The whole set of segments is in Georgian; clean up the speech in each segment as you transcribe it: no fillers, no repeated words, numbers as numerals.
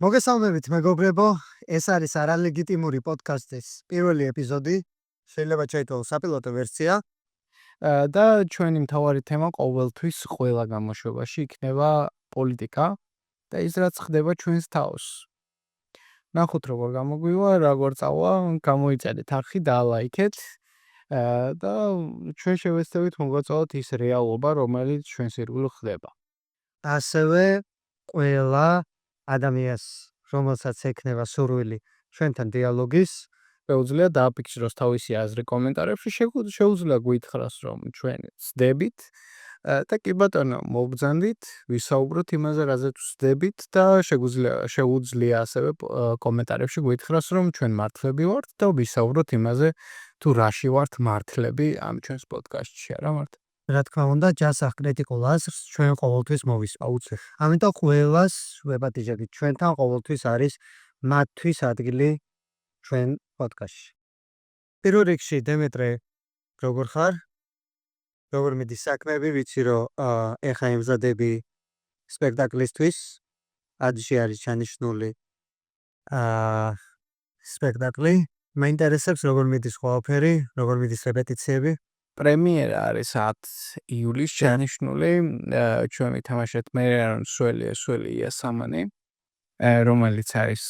მოგესალმებით მეგობრებო, ეს არის არალეგიტიმური პოდკასტის პირველი ეპიზოდი. შეიძლება ჩაითვალოს საპილოტო ვერსია. და ჩვენი მთავარი თემა ყოველთვის ყველა გამოშვებაში იქნება პოლიტიკა და ის რაც ხდება ჩვენს თავს. ნახოთ როგორ გამოგვივა, როგორ წავა, გამოიწერეთ არხი და ლაიქეთ და ჩვენ შევეცდებით მოგვაწვავოთ ის რეალობა, რომელიც ჩვენს ირგვლივ ხდება. ასევე ყველა ადამიანს, რომელსაც ექნება სურვილი ჩვენთან დიალოგის, შეუძლია დააფიქსიროს თავისი აზრი კომენტარებში, შეუძლია გვითხრას, რომ ჩვენ ვსდებით და კი ბატონო, მობრძანდით, ვისაუბროთ იმაზე, რაზეც ვსდებით და შეუძლია ასევე კომენტარებში გვითხრას, რომ ჩვენ მართლები ვართ და ვისაუბროთ იმაზე, თუ რაში ვართ მართლები ამ ჩვენს პოდკასტში, არა მარტო. რა თქმა უნდა, ჯასახ კრიტიკულ აზრს ჩვენ ყოველთვის მოვისწავლეთ. ამიტომ ყველას ვეპატიჟებით, ჩვენთან ყოველთვის არის მათთვის ადგილი ჩვენ პოდკასტში. პირველ რიგში, დემეტრე, როგორ ხარ? როგორ მიდის საქმეები, ვიცი რომ ეხა ემზადები სპექტაკლისთვის. ადში არის ჩანიშნული სპექტაკლი. მაინტერესებს როგორ მიდის ყველაფერი, როგორ მიდის რეპეტიციები. პრემიერა არის 10 ივლისს ჩანიშნული, ჩვენ ვითამაშეთ მერიან სველი იასამანი, რომელიც არის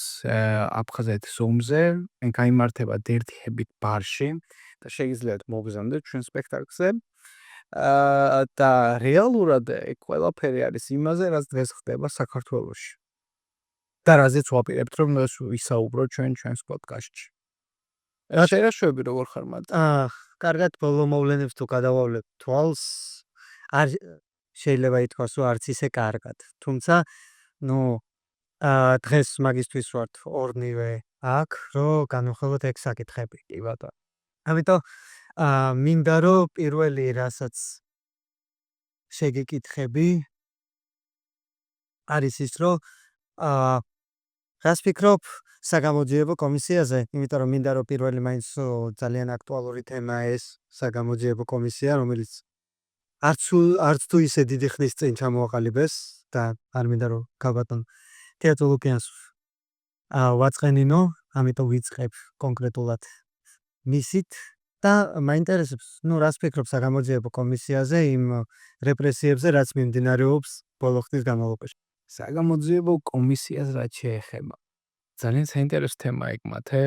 აფხაზეთის ომზე, გაიმართება დერთიებით ბარში და შეგიძლიათ მოგზავნოთ ჩვენ სპექტაკლზე. და რეალურად ეგ ყველაფერი არის იმაზე, რაც დღეს ხდება საქართველოში. და რაზეც ვაპირებთ, რომ ვისაუბროთ ჩვენს პოდკასტში. შეერაშვები როგორ ხარ მათ? კარგად, ბოლო მოვლენებს თუ გადავავლებ თვალს, არ შეიძლება ითქვას, რომ არც ისე კარგად. თუმცა, დღეს მაგისთვის ვართ ორნივე აქ, რომ განვიხილოთ ეგ საკითხები. კი ბატონო. ამიტომ მინდა რომ პირველი რასაც შეგეკითხები არის ის, რომ რას ფიქრობ საგამოძიებო კომისიაზე, იმიტომ რომ მინდა რომ პირველი მაინც ძალიან აქტუალური თემა ეს საგამოძიებო კომისია, რომელიც არც თუ ისე დიდი ხნის წინ ჩამოაყალიბეს და არ მინდა რომ გაბატონ თეატრო ლუკიანს ვაწყენინო, ამიტომ ვიწყებ კონკრეტულად მისით და მაინტერესებს, რას ფიქრობ საგამოძიებო კომისიაზე იმ რეპრესიებზე, რაც მიმდინარეობს ბოლო ხნის განმავლობაში. საგამოძიებო კომისიას რაც შეეხება. ძალიან საინტერესო თემა იქ მათე,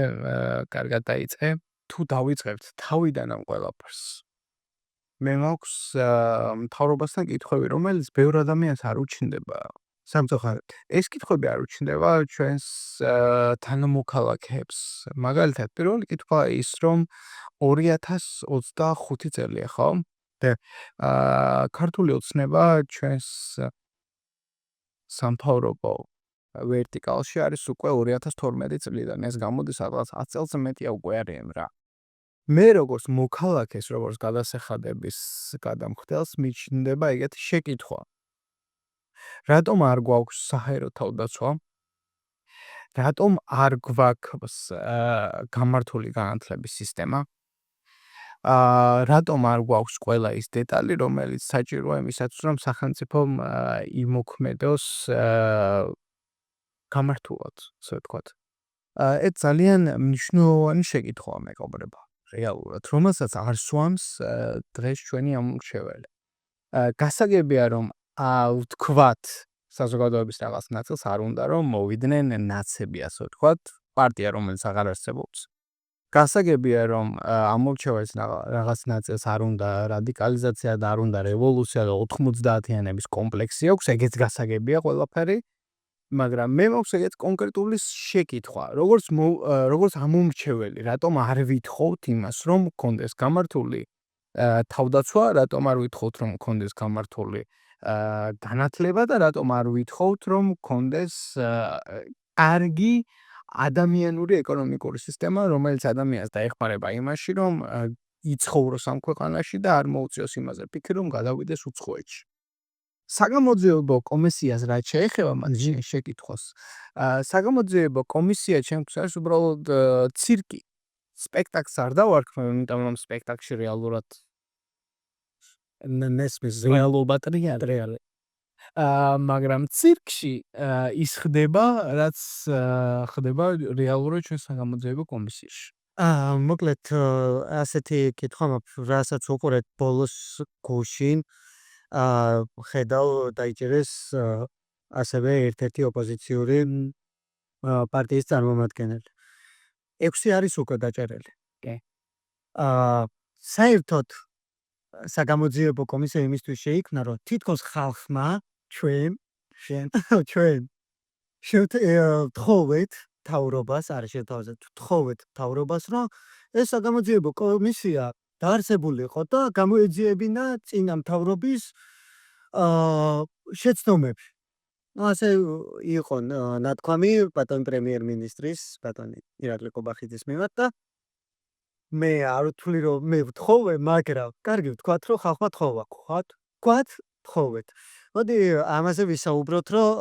კარგად დაიწყე. თუ დავიწყებთ თავიდან ამ ყველაფერს. მე მაქვს მთავრობასთან კითხვები, რომელიც ბევრ ადამიანს არ უჩნდება. სამწუხაროდ. ეს კითხვები არ უჩნდება ჩვენს თანამოქალაქეებს. მაგალითად, პირველი კითხვა ის, რომ 2025 წელია, ხო? და ქართული ოცნება ჩვენს სამთავრობო ვერტიკალში არის უკვე 2012 წლიდან. ეს გამოდის რაღაც 10 წელს მეტია უკვე არიან რა. მე როგორც მოქალაქეს, როგორც გადასახადების გადამხდელს მიჩნდება ეგეთი შეკითხვა. რატომ არ გვაქვს საჰაერო თავდაცვა? რატომ არ გვაქვს გამართული განათლების სისტემა? რატომ არ გვაქვს ყველა ის დეტალი, რომელიც საჭიროა იმისათვის, რომ სახელმწიფომ იმოქმედოს გამართულად, ასე ვთქვათ. ეს ძალიან მნიშვნელოვანი შეკითხვაა, მეგობრებო, რეალურად, რომელსაც არ სვამს დღეს ჩვენი ამორჩეველი. გასაგებია, რომ ვთქვათ, საზოგადოების რაღაც ნაწილს არ უნდა რომ მოვიდნენ ნაცები, ასე ვთქვათ, პარტია, რომელიც აღარ არსებობს. გასაგებია, რომ ამორჩეველს რაღაც ნაწილს არ უნდა რადიკალიზაცია და არ უნდა რევოლუცია და 90-იანების კომპლექსი აქვს, ეგეც გასაგებია ყველაფერი. მაგრამ მე მაქვს ეგეთ კონკრეტული შეკითხვა, როგორც ამომრჩეველი, რატომ არ ვითხოვთ იმას, რომ გქონდეს გამართული თავდაცვა, რატომ არ ვითხოვთ, რომ გქონდეს გამართული განათლება და რატომ არ ვითხოვთ, რომ გქონდეს კარგი ადამიანური ეკონომიკური სისტემა, რომელიც ადამიანს დაეხმარება იმაში, რომ იცხოვროს ამ ქვეყანაში და არ მოუწიოს იმაზე ფიქრი, რომ გადავიდეს უცხოეთში. საგამოძიებო კომისიას რაც შეეხება მან შეკითხვას. საგამოძიებო კომისია ჩემთვის არის უბრალოდ ცირკი. სპექტაკლს არ დავარქმევ, იმიტომ რომ სპექტაკლში რეალურად მესმის რეალობა ტრიალი. მაგრამ ცირკში ის ხდება, რაც ხდება რეალურად ჩვენ საგამოძიებო კომისიაში. მოკლედ ასეთი კითხვა მაქვს, რასაც უყურეთ ბოლოს გუშინ ხედავ დაიჭირეს ასევე ერთ-ერთი ოპოზიციური პარტიის წარმომადგენელი. 6 არის უკვე დაჭერილი. კი. საერთოდ საგამოძიებო კომისია იმისთვის შეიქმნა, რომ თითქოს ხალხმა ჩვენ ვთხოვეთ მთავრობას, არის შეთავაზეთ, ვთხოვეთ მთავრობას, რომ ეს საგამოძიებო კომისია დაარსებულიყო და გამოეძიებინა წინა მთავრობის შეცდომები. ასე იყო ნათქვამი ბატონ პრემიერ-მინისტრის, ბატონ ირაკლი ყობახიძის მიმართ და მე არ ვთვლი რომ მე ვთხოვე, მაგრამ კარგი ვთქვათ, რომ ხალხმა თხოვა. ვთქვათ, თხოვეთ. მოდი ამაზე ვისაუბროთ, რომ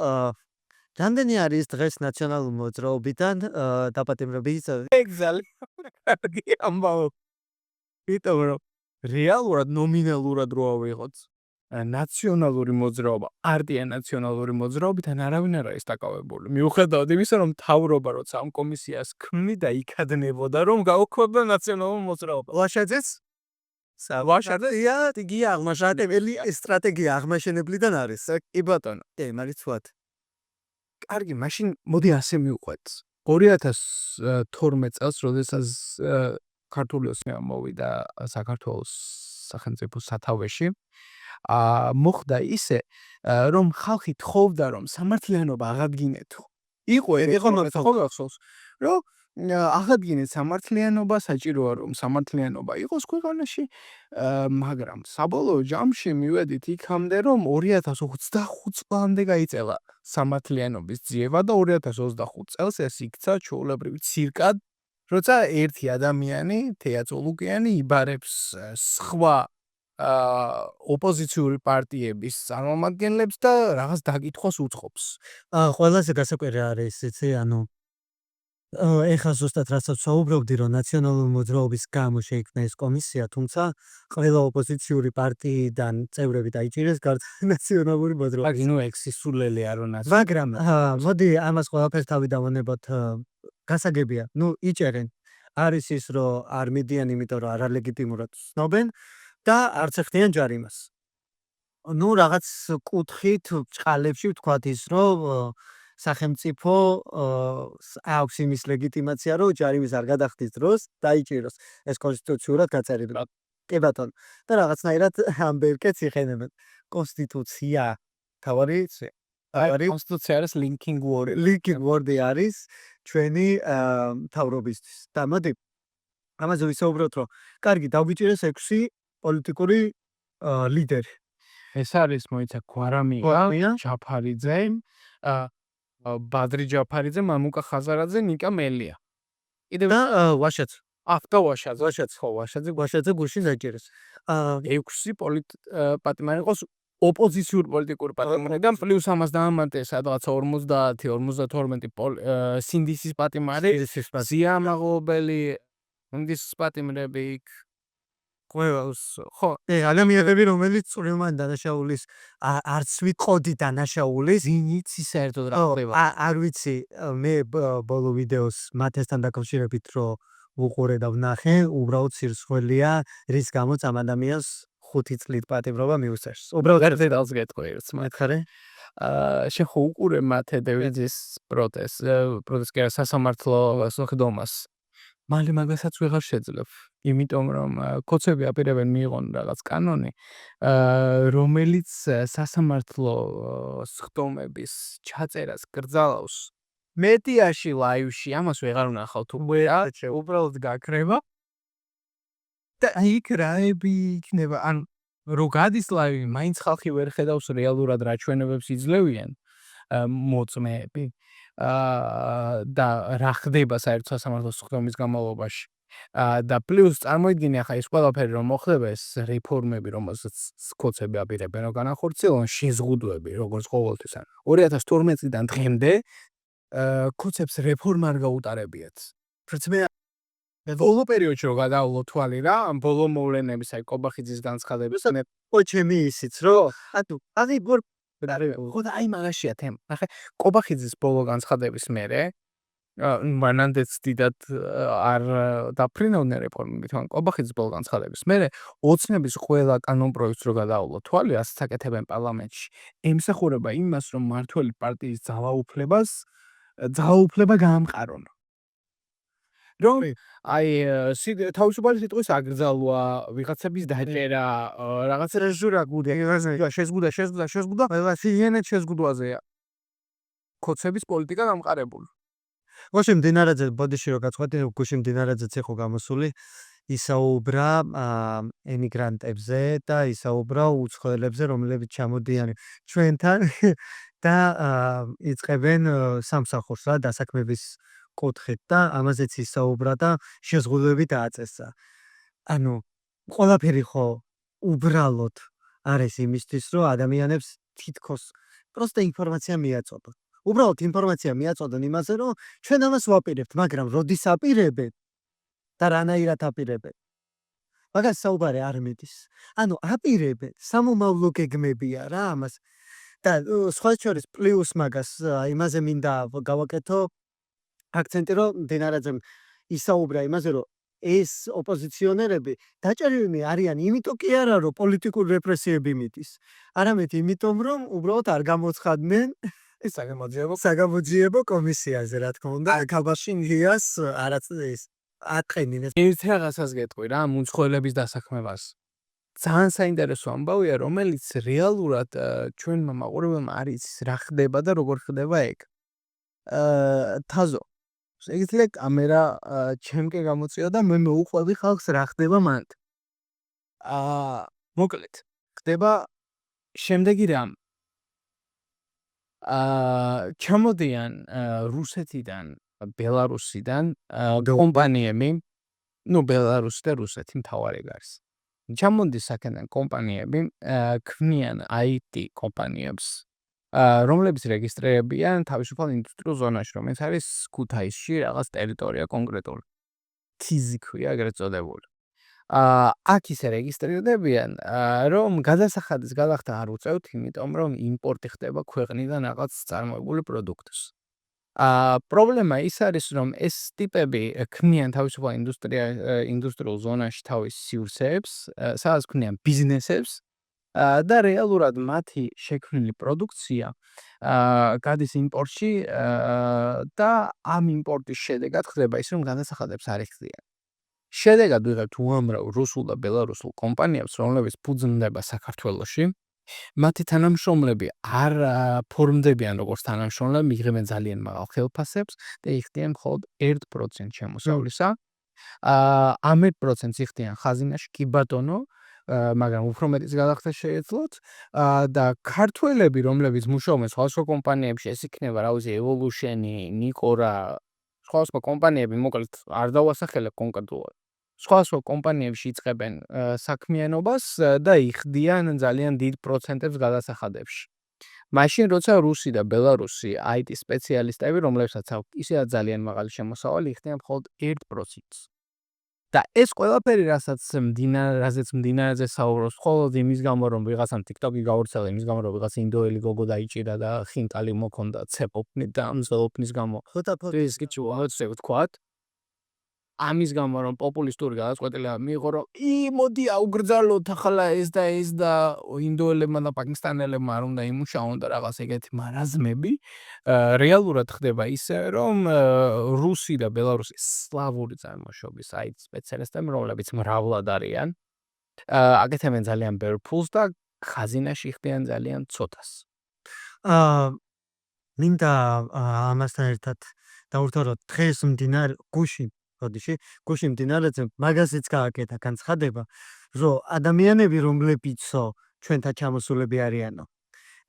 რამდენი არის დღეს ნაციონალურ მოძრაობიდან დაპატიმრების ძალიან კარგი ამბავი. იმიტომ რომ რეალურად ნომინალურად რო ავიღოთ ნაციონალური მოძრაობა, პარტია ნაციონალური მოძრაობიდან არავინ არ არის დაკავებული. მიუხედავად იმისა, რომ მთავრობა როცა ამ კომისიას ქმნიდა, იქადნებოდა, რომ გაუქმებდა ნაციონალურ მოძრაობას. ლაშაძეს ვაშადია იგი აღმაშენებელი სტრატეგია აღმაშენებლიდან არის. კი ბატონო. კი, მაგრამ ვთქვათ. კარგი, მაშინ მოდი ასე მივყვეთ. 2012 წელს, როდესაც ქართული ოსმია მოვიდა საქართველოს სახელმწიფო სათავეში, მოხდა ისე, რომ ხალხი თხოვდა, რომ სამართლიანობა აღადგინეთო. იყო მოგახსოვს, რომ აღადგინეთ სამართლიანობა, საჭიროა რომ სამართლიანობა იყოს ქვეყანაში, მაგრამ საბოლოო ჯამში მივედით იქამდე, რომ 2025 წლამდე გაიწელა სამართლიანობის ძიება და 2025 წელს ეს იქცა ჩვეულებრივ ცირკად, როცა ერთი ადამიანი, თეატოლოგიანი იბარებს სხვა ოპოზიციური პარტიების წარმომადგენლებს და რაღაც დაკითხვას უწყობს. ყველაზე გასაკვირი არის იცი, ანუ ეხლა ზუსტად რასაც საუბრობდი, რომ ნაციონალური მოძრაობის გამო შეიქმნა ეს კომისია, თუმცა ყველა ოპოზიციური პარტიიდან წევრები დაიჭირეს გარდა ნაციონალური მოძრაობის. აი, ნუ ექსისულელი არ უნდა. მაგრამ მოდი ამას ყველაფერს თავი დავანებოთ, გასაგებია, ნუ იჭერენ. არის ის, რომ არ მიდიან, იმიტომ რომ არალეგიტიმურად ცნობენ და არც ეხდიან ჯარიმას. ნუ რაღაც კუთხით ჭყალებში ვთქვათ ის, რომ სახელმწიფო აქვს იმის ლეგიტიმაცია, რომ ჯარიმის არ გადახდის დროს დაიჭიროს. ეს კონსტიტუციურად გაწერილი. კი ბატონო. და რაღაცნაირად ამ ბერკეტს იხენებენ. კონსტიტუცია თავარი კონსტიტუცია არის linking word. linking word-ი არის ჩვენი მთავრობისთვის. და მოდი ამაზე ვისაუბროთ, რომ კარგი დავიჭირეს 6 პოლიტიკური ლიდერი. ეს არის მოიცა გვარამია, ჯაფარიძე, ბადრი ჯაფარიძე, მამუკა ხაზარაძე, ნიკა მელია. კიდევ და ვაშაძე. ვაშაძე გუშინ დაიჭირეს. 6 პატიმარი ყავს ოპოზიციურ პოლიტიკურ პატიმარიდან, პლუს ამას დაამატე სადღაც 50-52 სინდისის პატიმარი, ზია მაღლობელი, უნდისის პატიმრები იქ. ხო, ადამიანები, რომელიც წვრილმან დანაშაულის არც ვიტყოდი დანაშაულის, ზინიცი საერთოდ რა ხდება. არ ვიცი, მე ბოლო ვიდეოს მათესთან დაკავშირებით რომ უყურე და ვნახე, უბრალოდ სირცხველია, რის გამოც ამ ადამიანს 5 წლით პატიმრობა მიუსწევს. უბრალოდ ერთ დეტალს გეტყვი ერთს. მეთქარე? შენ ხო უყურე მათე დევიძის პროტესტს კი არა სასამართლო სხდომას. მალე მაგასაც ვეღარ შეძლებ. იმიტომ რომ კოცები აპირებენ მიიღონ რაღაც კანონი, რომელიც სასამართლო სხდომების ჩაწერას გრძალავს მედიაში, ლაივში, ამას ვეღარ ვნახავ თუ უბრალოდ გაქრება. და იქ რაები იქნება, ან რო გადის ლაივი, მაინც ხალხი ვერ ხედავს რეალურად რა ჩვენებებს იძლევიან მოწმეები. და რა ხდება საერთოდ სასამართლო სხდომის განმავლობაში. და პლუს წარმოიდგინე ახლა ის ყველაფერი რომ მოხდება, ეს რეფორმები, რომელსაც კოცები აპირებენ რომ განახორციელონ, შეზღუდვები, როგორც ყოველთვის. 2012 წლიდან დღემდე კოცებს რეფორმა არ გაუტარებიათ. პრინციპი ბოლო პერიოდში რო გადაავლო თვალი რა, ბოლო მოვლენების, აი კობახიძის განცხადების, ჩემი ისიც, რომ ანუ ხო და აი მაგაშია თემა. ნახე, კობახიძის ბოლო განცხადების მერე მანამდეც დიდად არ დაფრინავდნენ რეფორმები, თუმცა კობახიძის ბოლო განცხადების მერე ოცნების ყველა კანონპროექტს რო გადაავლო თვალი, რასაც აკეთებენ პარლამენტში, ემსახურება იმას, რომ მმართველი პარტიის ძალაუფლება გაამყარონ. რომ აი თავისუფალი სიტყვის აკრძალვა, ვიღაცების დაჭერა, რაღაცა წრეჟურა გუდია, შეზღუდა, შეგენეთ შეზღუდვაზეა. ქოცების პოლიტიკა გამყარებული. გუშინ მდინარაძე ბოდიში რო გაწყვეტი, გუშინ მდინარაძეც იყო გამოსული, ისაუბრა ემიგრანტებზე და ისაუბრა უცხოელებზე, რომლებიც ჩამოდიან ჩვენთან და იწყებენ სამსახურს რა დასაქმების კუთხით და ამაზეც ისაუბრა და შეზღუდვები დააწესა. ანუ ყველაფერი ხო უბრალოდ არის იმისთვის, რომ ადამიანებს თითქოს პროსტა ინფორმაცია მიაწოდონ. უბრალოდ ინფორმაცია მიაწოდონ იმაზე, რომ ჩვენ ამას ვაპირებთ, მაგრამ როდის აპირებენ და რანაირად აპირებენ. მაგას საუბარი არ მიდის. ანუ აპირებენ, სამომავლო გეგმებია რა ამას. და სხვა შორის პლუს მაგას იმაზე მინდა გავაკეთო აქცენტი, რომ მდინარაძემ ისაუბრა იმაზე, რომ ეს ოპოზიციონერები დაჭერილნი არიან იმიტომ კი არა, რომ პოლიტიკური რეპრესიები მიდის, არამედ იმიტომ, რომ უბრალოდ არ გამოცხადდნენ ეს საგამოძიებო კომისიაზე, რა თქმა უნდა, ქაბაშინგიას არაც ეს ატყენინეს. ერთ რაღაცას გეტყვი რა, მუცხოველების დასაქმებას. ძალიან საინტერესო ამბავია, რომელიც რეალურად ჩვენმა მაყურებელმა არ იცის რა ხდება და როგორ ხდება ეგ. თაზო შეიძლება კამერა ჩემკენ გამოწიო და მე მეუყვები ხალხს რა ხდება მანდ. მოკლედ, ხდება შემდეგი რამ. ჩამოდიან რუსეთიდან, ბელარუსიდან კომპანიები, ბელარუსი და რუსეთი მთავარი არის. ჩამოდის აქედან კომპანიები, ქმნიან IT კომპანიებს, რომლებიც რეგისტრირებიან თავისუფალ ინდუსტრიულ ზონაში, რომელიც არის ქუთაისში რაღაც ტერიტორია კონკრეტული. თიზი ქვია ეგრეთ წოდებული. აქ ისე რეგისტრირდებიან, რომ გადასახადის გადახდა არ უწევთ, იმიტომ რომ იმპორტი ხდება ქვეყნიდან რაღაც წარმოებული პროდუქტის. პრობლემა ის არის, რომ ეს ტიპები ქმნიან თავისუფალ ინდუსტრიულ ზონაში თავის სივრცეებს, სადაც ქმნიან ბიზნესებს და რეალურად მათი შექმნილი პროდუქცია გადის იმპორტში და ამ იმპორტის შედეგად ხდება ის, რომ გადასახადებს არ იხდიან. შედეგად ვიღებთ უამრავ რუსულ და ბელარუსულ კომპანიებს, რომლებიც ფუძნდება საქართველოში. მათი თანამშრომლები არ ფორმდებიან როგორც თანამშრომლები, მიიღებენ ძალიან მაღალ ხელფასებს და იხდიან მხოლოდ 1% შემოსავლისა. ამ 1%-ს იხდიან ხაზინაში, კი ბატონო, მაგრამ უფრო მეტის გადახდა შეეძლოთ და ქართველები, რომლებიც მუშაობენ სხვადასხვა კომპანიებში, ეს იქნება, რა ვიცი, Evolution-ი, Nikora, სხვადასხვა კომპანიები, მოკლედ არ დავასახელებ კონკრეტულად. სხვადასხვა კომპანიებში იწყებენ საქმიანობას და იხდიან ძალიან დიდ პროცენტებს გადასახადებში. მაშინ როცა რუსი და ბელარუსი IT სპეციალისტები, რომლებსაც აქვთ ისედაც ძალიან მაღალი შემოსავალი, იხდიან მხოლოდ 1%-ს. და ეს ყველაფერი, რასაც მდინარაძე საუბრობს, მხოლოდ იმის გამო, რომ ვიღაცამ TikTok-ი გავრცელა, იმის გამო, რომ ვიღაც ინდოელი გოგო დაიჭირა და ხინტალი მოქონდა ცეპოფნით და მზელოფნის გამო. ეს კი უაუცე ვთქვათ. ამის გამო, რომ პოპულისტური გადაწყვეტილება მიიღო, რომ მოდი აუგრძალოთ ახლა ეს და ინდოელებმა და პაკისტანელებმა არ უნდა იმუშაონ და რაღაც ეგეთი მარაზმები, რეალურად ხდება ისე, რომ რუსი და ბელარუსი სლავური წარმოშობის IT სპეციალისტები, რომლებიც მრავლად არიან, აკეთებენ ძალიან ბევრ ფულს და ხაზინაში იხდიან ძალიან ცოტას. მინდა ამასთან ერთად დავურთო, რომ დღეს გუშინ მდინარაძემ მაგაზეც გააკეთა განცხადება, რომ ადამიანები, რომლებიცო ჩვენთან ჩამოსულები არიანო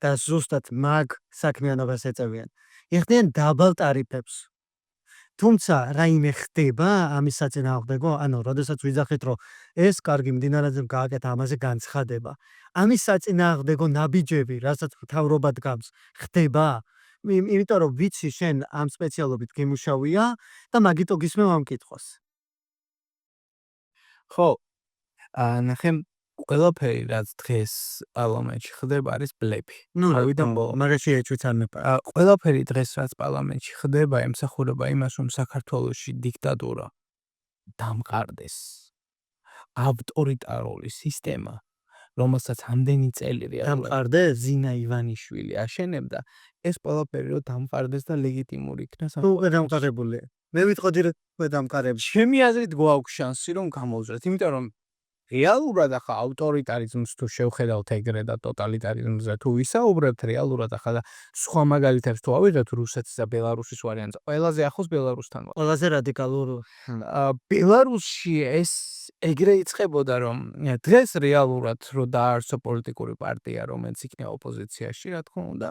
და ზუსტად მაგ საქმიანობას ეწევიან, იხდიან დაბალ ტარიფებს. თუმცა რაიმე ხდება ამის საწინააღმდეგო, ანუ როდესაც ვიძახით, რომ ეს კარგი მდინარაძემ გააკეთა ამაზე განცხადება, ამის საწინააღმდეგო ნაბიჯები, რასაც მთავრობა დგამს, ხდება? იმიტომ რომ ვიცი შენ ამ სპეციალობით გიმუშავია და მაგიტო გისმევ ამ კითხვას. ხო, ნახე, ყველაფერი რაც დღეს პარლამენტში ხდება არის ბლეფი. ნუ თავიდან ბოლომდე. მაგაში ეჭვით არ მეპარა. ყველაფერი დღეს რაც პარლამენტში ხდება ემსახურება იმას, რომ საქართველოში დიქტატურა დამყარდეს. ავტორიტარული სისტემა, რომელსაც ამდენი წელი დამყარდეს? ზინა ივანიშვილი აშენებდა, ეს ყველაფერი რომ დამყარდეს და ლეგიტიმური იქნას. თუ უკვე დამყარებულია. მე ვიტყოდი რომ უკვე დამყარებს. ჩემი აზრით გვაქვს შანსი რომ გამოვზრდეთ, იმიტომ რომ რეალურად ახლა ავტორიტარიზმს თუ შევხედავთ ეგრე და ტოტალიტარიზმზე თუ ვისაუბრებთ რეალურად ახლა და სხვა მაგალითებს თუ ავიღებთ რუსეთის და ბელარუსის ვარიანტს, ყველაზე ახლოს ბელარუსთან ვარ. ყველაზე რადიკალურ ბელარუსში ეს ეგრე იწყებოდა რომ დღეს რეალურად რო დაარსო პოლიტიკური პარტია რომელიც იქნება ოპოზიციაში რა თქმა უნდა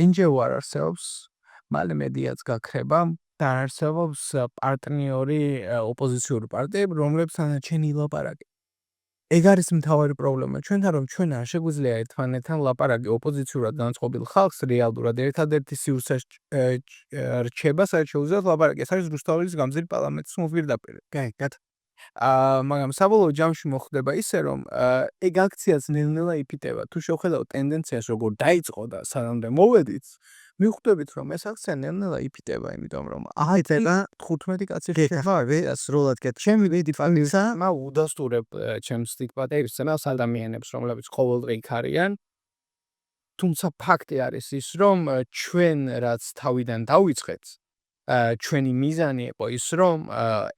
NGO არ არსებობს მალე მედიაც გაქრება და არსებობს პარტნიორი ოპოზიციური პარტიები რომლებთან ჩვენ ილაპარაკებთ ეგ არის მთავარი პრობლემა ჩვენთან რომ ჩვენ არ შეგვიძლია ერთმანეთთან ლაპარაკი ოპოზიციურად განწყობილ ხალხს რეალურად ერთადერთი სივრცე რჩება საერთოდ შეუძლიათ ლაპარაკი ეს არის რუსთაველის გამზირი პარლამენტის მოპირდაპირ კაი მაგრამ საბოლოო ჯამში მოხდება ისე რომ ეგ აქციაც ნელ-ნელა იფიტება თუ შევხედავთ ტენდენციას როგორ დაიწყო და სანამდე მოვედით მივხვდებით რომ ეს აქცია ნელ-ნელა იფიტება იმიტომ რომ იწება 15 კაცი ხარ სრულად კეთ ჩემი ვიდი ფაქტია უდასტურებ ჩემს სტიგმატებს წინავს ადამიანებს რომლებიც ყოველდღე იქ არიან თუმცა ფაქტი არის ის რომ ჩვენ რაც თავიდან დავიწყეთ ჩვენი მიზანი იყო ის რომ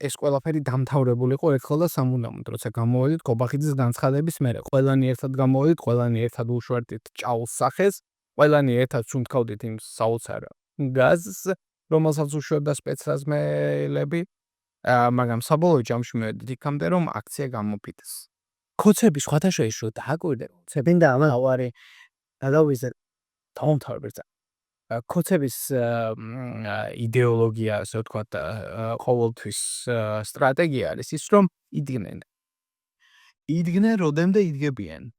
ეს ყველაფერი დამთავრებულიყო ერთხელ და სამუდამოდ როცა გამოვედით კობახიძის განცხადების მერე ყველანი ერთად გამოვედით ყველანი ერთად უშვერდით ჭაუს სახეს ყველანი ერთად სუნთქავდით იმ საოცარ გაზს რომელსაც უშვებდა სპეცრაზმელები მაგრამ საბოლოო ჯამში მივედით იქამდე რომ აქცია გამოფიტეს კოცები სხვათა შეიძლება დააკვირდე ცებინდა ამავარი გადავიზეთ დაუმთავრებდა კოცების იდეოლოგია ასე ვთქვათ ყოველთვის სტრატეგია არის ის რომ იდგნენ როდემდე იდგებიან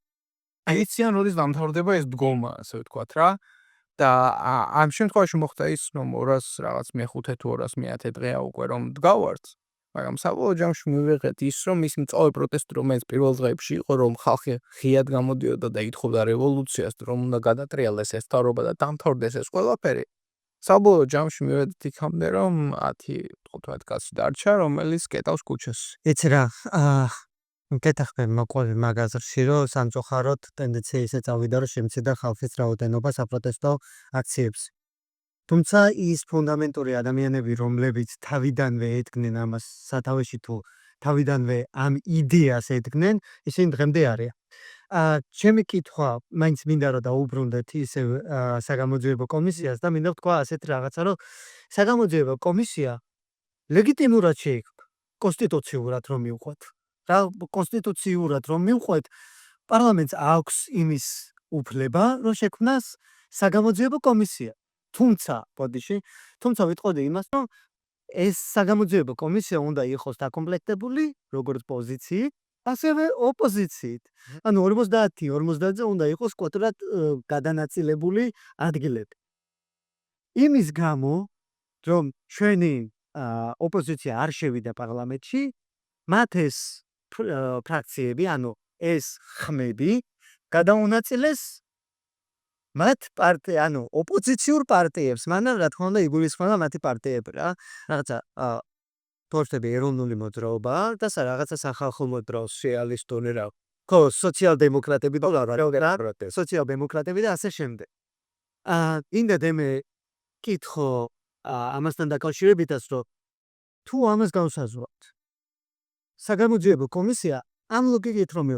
აიციან როდის დამთავრდება ეს დგომა ასე ვთქვათ რა და ამ შემთხვევაში მოხდა ის რომ 200 რაღაც მე-5 თუ 200 დღეა უკვე რომ დგავართ მაგრამ საბოლოო ჯამში მივიღეთ ის რომ ის მწვავე პროტესტი რომელიც პირველ დღეებში იყო რომ ხალხი ღიად გამოდიოდა და ითხოვდა რევოლუციას რომ უნდა გადატრიალდეს ეს თავრობა და დამთავრდეს ეს ყველაფერი საბოლოო ჯამში მივედით იქამდე რომ 10-15 კაცი დარჩა რომელიც კეტავს ქუჩას იცი რა გეთახმები მოყვები მაგაზრში რომ სამწუხაროდ ტენდენცია ისე წავიდა რომ შემცირდა ხალხის რაოდენობა საპროტესტო აქციებს თუმცა ის ფუნდამენტური ადამიანები რომლებიც თავიდანვე ედგნენ ამას სათავეში თუ თავიდანვე ამ იდეას ედგნენ ისინი დღემდე არიან ჩემი კითხვა მაინც მინდა რომ დაუბრუნდეთ ისე საგამოძიებო კომისიას და მინდა ვთქვა ასეთ რაღაცა რომ საგამოძიებო კომისია ლეგიტიმურად შეიქმნა კონსტიტუციურად რომ მივყვეთ რა კონსტიტუციურად რომ მივყვეთ პარლამენტს აქვს იმის უფლება რომ შექმნას საგამოძიებო კომისია თუმცა ვიტყოდი იმას რომ ეს საგამოძიებო კომისია უნდა იყოს დაკომპლექტებული როგორც პოზიციით ასევე ოპოზიციით ანუ 50-50-ზე უნდა იყოს კვადრატ გადანაწილებული ადგილები იმის გამო რომ ჩვენი ოპოზიცია არ შევიდა პარლამენტში მათ ეს ფრაქციები ანუ ეს ხმები გადაუნაწილეს მათ პარტია ანუ ოპოზიციურ პარტიებს მანამ რა თქმა უნდა იგულისხმება მათი პარტიები რა რაღაცა თორშები ეროვნული მოძრაობა და რაღაცა სახალხო მოძრაობა სოციალისტური რა ხო სოციალ-დემოკრატები და სოციალ-დემოკრატები და ასე შემდეგ მინდა მე კითხო ამასთან დაკავშირებითაც რომ თუ ამას განსაზღვრავთ საგამოძიებო კომისია ამ ლოგიკით რომ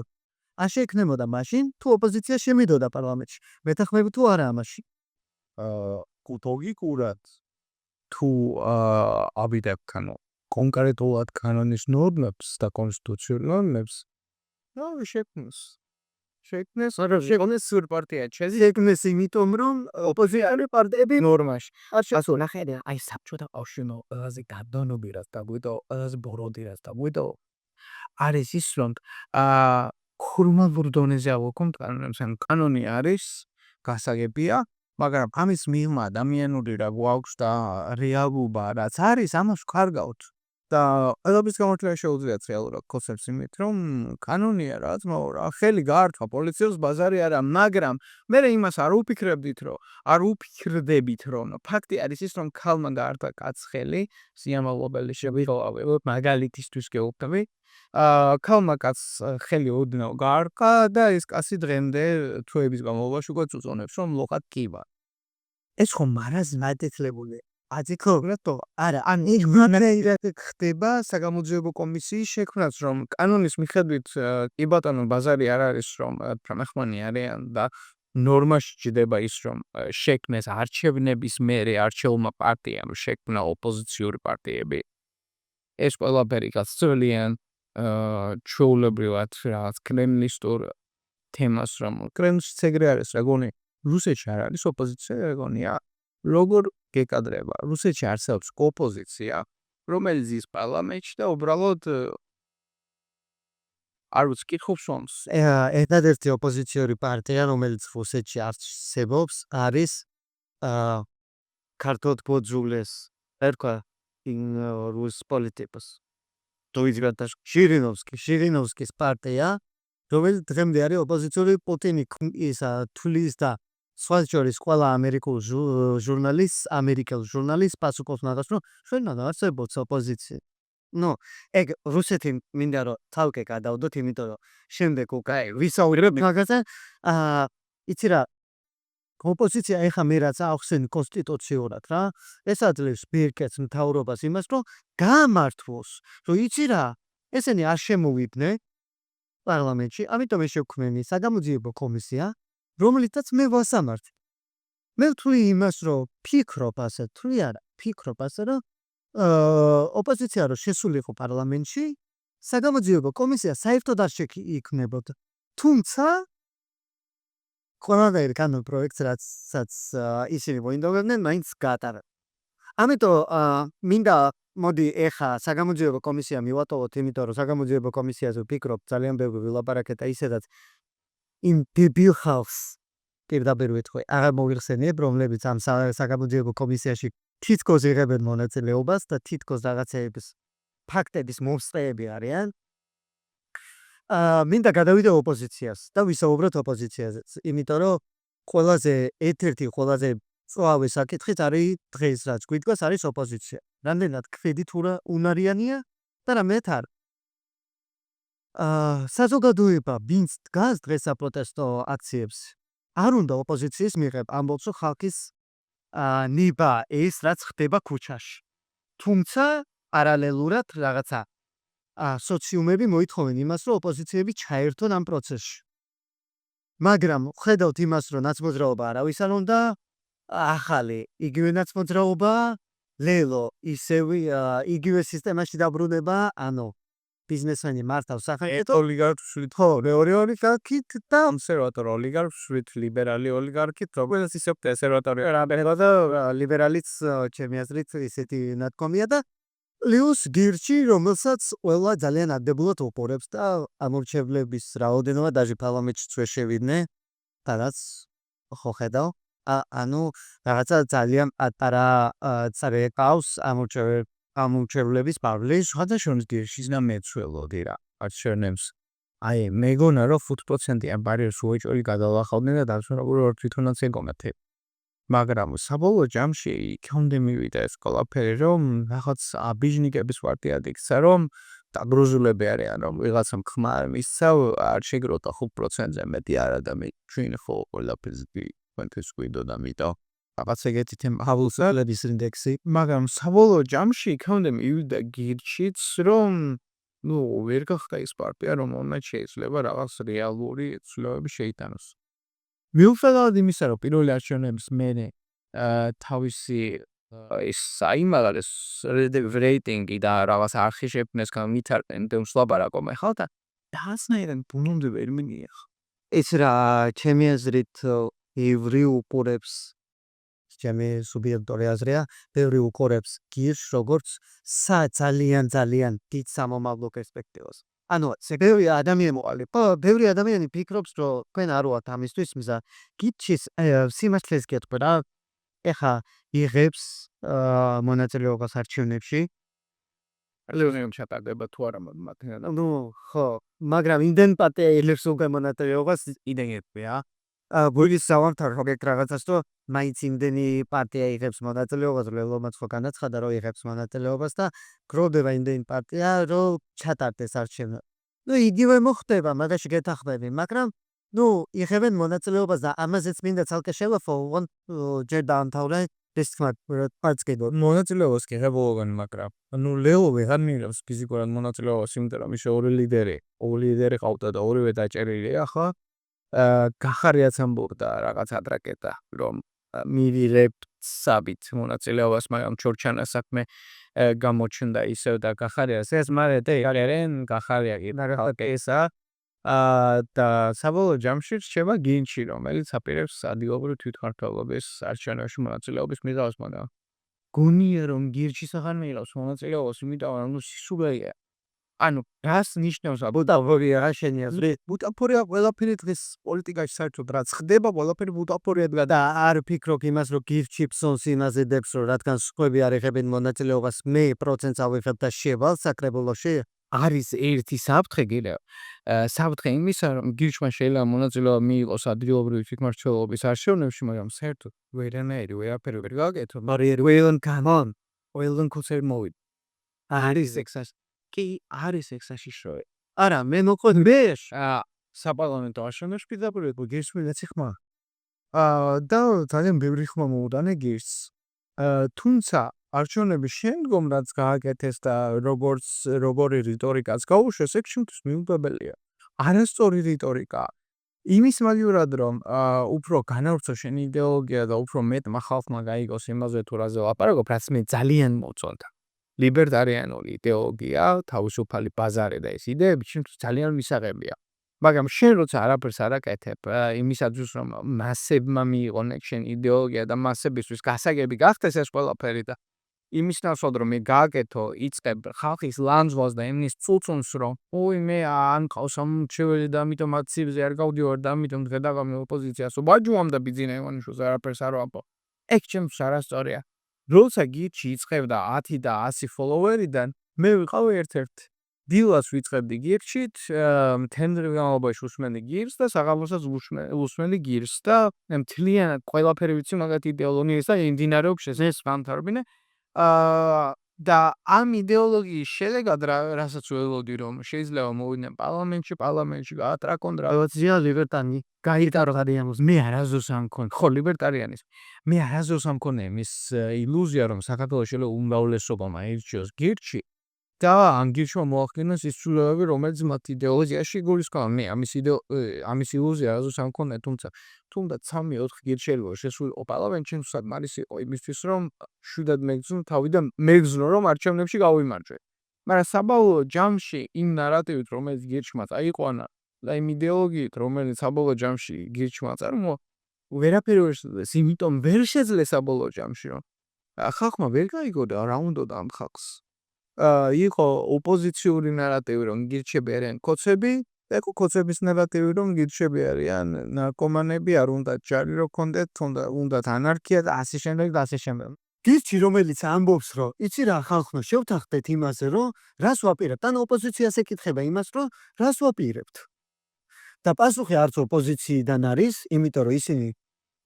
არ შეექმნებოდა მაშინ თუ ოპოზიცია შემიდოდა პარლამენტში მეთანხმები თუ არა ამაში ლოგიკურად თუ ავიდებ კონკრეტულად კანონის ნორმებს და კონსტიტუციურ ნორმებს შექმნეს სულ პარტია შექმნეს იმიტომ რომ ოპოზიციური პარტიები ნორმაში ასო ნახე აი საბჭოთა კავშირში ყველაზე გადანობი რაც დაგვიდო ყველაზე ბოროდი რაც დაგვიდო არის ის რომ ფორმალურ დონეზე ავუქოთ კანონი არის გასაგებია მაგრამ ამის მიღმა ადამიანური რა გვაქვს და რეალობა რაც არის ამას ვქარგავთ და ყველაფრის გამორჩევა შეუძლიათ რეალურად კონსეპტს იმით, რომ კანონია რა, ძმაო რა, ხელი გაართვა პოლიციას ბაზარი არა, მაგრამ მე იმას არ უფიქრდებით, რომ ფაქტი არის ის, რომ ქალმა გაართვა კაცს ხელი, სიამოვნებელი შევიღავ, მაგალითისთვის გეუბნები. ქალმა კაცს ხელი ოდნავ გაარკა და ეს კაცი დღემდე თვეების განმავლობაში უკვე წუწუნებს, რომ ლოყად კი ვარ. ეს ხომ მარაზმადეთლებული. აზიქრობთ არა, ან იგნორირებთ ხდება საგამოძიებო კომისიის შექმნაც, რომ კანონის მიხედვით კი ბატონო ბაზარი არ არის, რომ თანახმანი არიან და ნორმაში ჭდება ის, რომ შექმნეს არჩევნების მერე არჩეულმა პარტიამ შექმნა ოპოზიციური პარტიები. ეს ყველაფერი გასწავლიან ჩვეულებრივად რაღაც კრემლისტურ თემას, რომ კრემლშიც ეგრე არის, რაგონი რუსეთში არ არის ოპოზიცია, რაგონია როგორ გეკადრება. რუსეთში არსებობს ოპოზიცია, რომელიც ის პარლამენტში და უბრალოდ არ ვიცი, კითხობს ომს. ერთადერთი ოპოზიციური პარტია, რომელიც რუსეთში არსებობს, არის ქართლ-ბოძულეს ერქვა რუს პოლიტიკოს. დოიძგატაშ შირინოვსკის პარტია, რომელიც დღემდე არის ოპოზიციური პუტინი თulis და სხვა შორის ყველა ამერიკულ ჟურნალისტს პასუხობს მაგას, რომ ჩვენ არსებობს ოპოზიცია. ეგ რუსეთი მინდა რომ თავკე გადავდოთ, იმიტომ რომ შემდეგ უკვე ვისაუბრებ მაგაზე. იცი რა, ოპოზიცია ეხა მე რაც ახსენ კონსტიტუციურად რა, ეს აძლევს ბირკეთს მთავრობას იმას, რომ გაამართლოს, რომ იცი რა, ესენი არ შემოვიდნენ პარლამენტში, ამიტომ შევქმნენი საგამოძიებო კომისია, რომელიცაც მე ვასამართლე. მე ვთვლი იმას, რომ ფიქრობ ასე, თვლი არა, ფიქრობ ასე, რომ ოპოზიცია რო შესულიყო პარლამენტში, საგამოძიებო კომისია საერთოდ არ იქნებოდა. თუმცა ყველანაირ კანონ პროექტს რაც ისინი მოინდომებდნენ, მაინც გაატარებდნენ. ამიტომ მინდა მოდი ეხა საგამოძიებო კომისია მივატოვოთ, იმიტომ რომ საგამოძიებო კომისიაზე ვფიქრობ ძალიან ბევრი ვილაპარაკეთ და ისედაც იმ დებილ ხალხს პირდაპირ ვიტყვი, აღარ მოვიხსენიებ, რომლებიც ამ საგამოძიებო კომისიაში თითქოს იღებენ მონაწილეობას და თითქოს რაღაცეების ფაქტების მომსწრეები არიან. მინდა გადავიდე ოპოზიციას და ვისაუბროთ ოპოზიციაზე, იმიტომ რომ ერთ-ერთი ყველაზე წვავი საკითხით არის დღეს რაც გვიდგას არის ოპოზიცია. რამდენად ქმედი თუ რა უნარიანია და რამეთ არ. საზოგადოება ვინც დგას დღეს საპროტესტო აქციებს, არ უნდა ოპოზიციის მიღებ, ამბობს რომ ხალხის ნება ეს რაც ხდება ქუჩაში. თუმცა პარალელურად რაღაცა სოციუმები მოითხოვენ იმას, რომ ოპოზიციები ჩაერთონ ამ პროცესში. მაგრამ ხედავთ იმას, რომ ნაცმოძრაობა არავის არ უნდა, ახალი იგივე ნაცმოძრაობა, ლელო ისევ იგივე სისტემაში დაბრუნება, ანუ ბიზნესმენი მართავს სახელმწიფოს ოლიგარქით, ხო, მეორე ოლიგარქით და კონსერვატორ ოლიგარქით, ლიბერალი ოლიგარქით, როგორც ისე კონსერვატორი რა და ლიბერალიც ჩემი აზრით ისეთი ნათქვამია და პლუს გირჩი, რომელსაც ყველა ძალიან ადებულად უყურებს და ამორჩევლების რაოდენობა даже პარლამენტშიც ვერ შევიდნენ, რაც ხო ხედავ. ანუ რაღაცა ძალიან პატარა წრე ყავს ამორჩევლების პავლეს სხვადასხვა გირშის და მეცველოდი რა. არჩევნებს აი მეგონა რომ 5%-იან ბარიერს უეჭველი გადალახავდნენ და დამსვენებლად თვითონაც ეგონათ. მაგრამ საბოლოო ჯამში იქამდე მივიდა ეს ყველაფერი, რომ რაღაც აბიჟნიკების პარტია იქცა, რომ დაგრუზულები არიან, რომ ვიღაცამ ხმა არ მისცა, არ შეგროთა 5%-ზე მეტი არა და მე ჩვენ ხო ყველაფერს ვენთეს გვიდო და მიტო. რაღაც ეგეთი თემა ჰაბულსალების ინდექსი, მაგრამ საბოლოო ჯამში იქამდე მივიდა გირჩიც, რომ ვერ გახდა ის პარტია, რომელმაც შეიძლება რაღაც რეალური ცვლილებები შეიტანოს. მიუხედავად იმისა, რომ პირველი არჩევნების მერე თავისი ის საიმაღლეს რეიტინგი და რაღაც არხი შექმნეს გამითარგმნენ დემსლაბარაკო მეხალთა დაასნაირენ ბუნამდე ვერ მიიღო. ეს რა ჩემი აზრით ევრი უყურებს ჩემი სუბიექტური აზრია, ბევრი უყურებს გირს როგორც ძალიან დიდ სამომავლო პერსპექტივას. ანუ ბევრი ადამიანი ფიქრობს, რომ თქვენ არ ვართ ამისთვის მზა. გირჩის სიმართლეს გეტყვი რა, ეხა იღებს მონაწილეობას არჩევნებში. ლეონიუმ ჩატარდება თუ არა მათგან. ნუ ხო, მაგრამ იმდენ პატია ელებს უკვე მონაწილეობას იდეებია. გულის სავანთან ხოგეთ რაღაცას თუ მაინც იმდენი პარტია იღებს მონაწილეობას, ლელომაც ხო განაცხადა რომ იღებს მონაწილეობას და გროვდება იმდენი პარტია რომ ჩატარდეს არჩევნები. ნუ იგივე მოხდება, მაგაში გეთახმები, მაგრამ ნუ იღებენ მონაწილეობას და ამაზეც მინდა ცალკე შევაფო, ოღონ ჯერ დაამთავრე ეს თქმა პარტიო. მონაწილეობას კი ღებულობენ, მაგრამ ნუ ლეო ვეღარ მიიღებს ფიზიკურად მონაწილეობას, იმიტომ რომ ის ორი ლიდერი ყავდა და ორივე დაჭერილია ხო? გახარიაც ამბობდა რაღაც ადრაკეტა, რომ მივიღებთ საბით მონაწილეობას, მაგრამ ჩორჩანა საქმე გამოჩნდა ისევ და გახარიას ეს მარე არიან გახარია ესა და საბოლოო ჯამში რჩება გინჩი, რომელიც აპირებს ადგილობრივ თვითმმართველობის არჩევნებში მონაწილეობის მიღებას, მაგრამ გონია რომ გირჩის აღარ მიიღავს მონაწილეობას, იმიტომ რომ სისულეა. ანუ რას ნიშნავს ბუტაფორია რა შენია ზრი? ბუტაფორია ყველაფერი დღეს პოლიტიკაში საერთოდ რაც ხდება, ყველაფერი ბუტაფორია და არ ფიქრობ იმას რომ გირჩიფსონს იმაზე დებს რომ რადგან სხვები არ იღებენ მონაწილეობას მე პროცენტს ავიღებ და შევალ საკრებულოში არის ერთი საფრთხე გირა. საფრთხე იმისა, რომ გირჩმა შეიძლება მონაწილეობა მიიღოს ადგილობრივი თვითმმართველობის არჩევნებში, მაგრამ საერთოდ ვერაფერი ვერ გააკეთო. Well, come on. ყველგან ქოცერ მოვიდა. არის ექსას. კი, არის ექსაში შოე. არა, მე მოყვებეშ. საპარლამენტო არჩევნებში პირდაპირ გირჩმილაც ხმა. და ძალიან ბევრი ხმა მოუდანე გირჩს. თუმცა არჩევნების შემდგომ რაც გააკეთეს და როგორი რიტორიკაც გაუშვეს, ეგ შემთხვევით მიუღებელია. არასწორი რიტორიკა. იმის მაგივრად რომ უფრო განავრცო შენი იდეოლოგია და უფრო მეტმა ხალხმა გაიგოს იმაზე თუ რაზე ლაპარაკობ, რაც მე ძალიან მოწონდა. ლიბერტარიანული იდეოლოგია, თავისუფალი ბაზარი და ეს იდეები შემთხვევით ძალიან მისაღებია. მაგრამ შენ როცა არაფერს არ აკეთებ, იმისათვის რომ მასებმა მიიღონ შენ იდეოლოგია და მასებისთვის გასაგები გახდეს ეს ყველაფერი და იმის ნაცვლად რომ მე გააკეთო, იწყებ ხალხის ლანძღვალს და იმის წუწუნს რომ მე ან ყავს ამორჩეველი და ამიტომ აციებზე არ გავდივარ და ამიტომ დღე დაგამე ოპოზიციას ვაჯუამ და ბიძინა ივანიშვილს არაფერს არ ვამბობ. ეგ ჩემთვის არასწორია. როცა გირჩი იწყებდა 10 და 100 ფოლოვერიდან, მე ვიყავი ერთ-ერთი. დილას ვიწყებდი გირჩით, მთელი განმავლობაში უსმენდი გირს და საღამოსაც უსმენდი გირს და მთლიანად ყველაფერი ვიცი მაგათ იდეოლოგიის და იმდინარეობს ეს გამთარბინე. და ამ იდეოლოგიის შედეგად რასაც ველოდი რომ შეიძლება მოვიდნენ პარლამენტში გაატრაკონ რაღაცია ლიბერტანი გაიტარო ადამიანს. მე არასდროს არ მქონდა ხო ლიბერტარიანის მე არასდროს არ მქონდა იმის ილუზია რომ საქართველოს შეიძლება უმრავლესობამ აირჩიოს გირჩი და ამ გირჩმა მოახდინოს ის ცვლილებები რომელიც მათ იდეოლოგიაში გულისხმობენ. მე ამის ილუზია არასდროს არ მქონდა, თუნდაც 3-4 გირჩეულო შესულიყო პარლამენტში, სად არის იყო იმისთვის რომ შვიდად მეგზნო თავი და მეგზნო რომ არჩევნებში გავიმარჯვე. მაგრამ საბოლოო ჯამში იმ ნარატივით რომელიც გირჩმა წაიყვანა და იმ იდეოლოგიით რომელიც საბოლოო ჯამში გირჩმა წარმოა ვერაფერი ვერ შეძლეს, იმიტომ ვერ შეძლეს საბოლოო ჯამში რომ ხალხმა ვერ გაიგო და რა უნდოდა ამ ხალხს. იყო ოპოზიციური ნარატივი რომ გირჩები არიან კოცები, ეკო კოცების ნარატივი რომ გირჩები არიან ნარკომანები, არ უნდა ჯარი რო კონდეთ, უნდა ანარქია და ასე შემდეგ და ასე შემდეგ. გირჩი რომელიც ამბობს რომ იცი რა ხალხო შევთანხმდეთ იმაზე რომ რას ვაპირებთ, ან ოპოზიციას ეკითხება იმას რომ რას ვაპირებთ. და პასუხი არც ოპოზიციიდან არის, იმიტომ რომ ისინი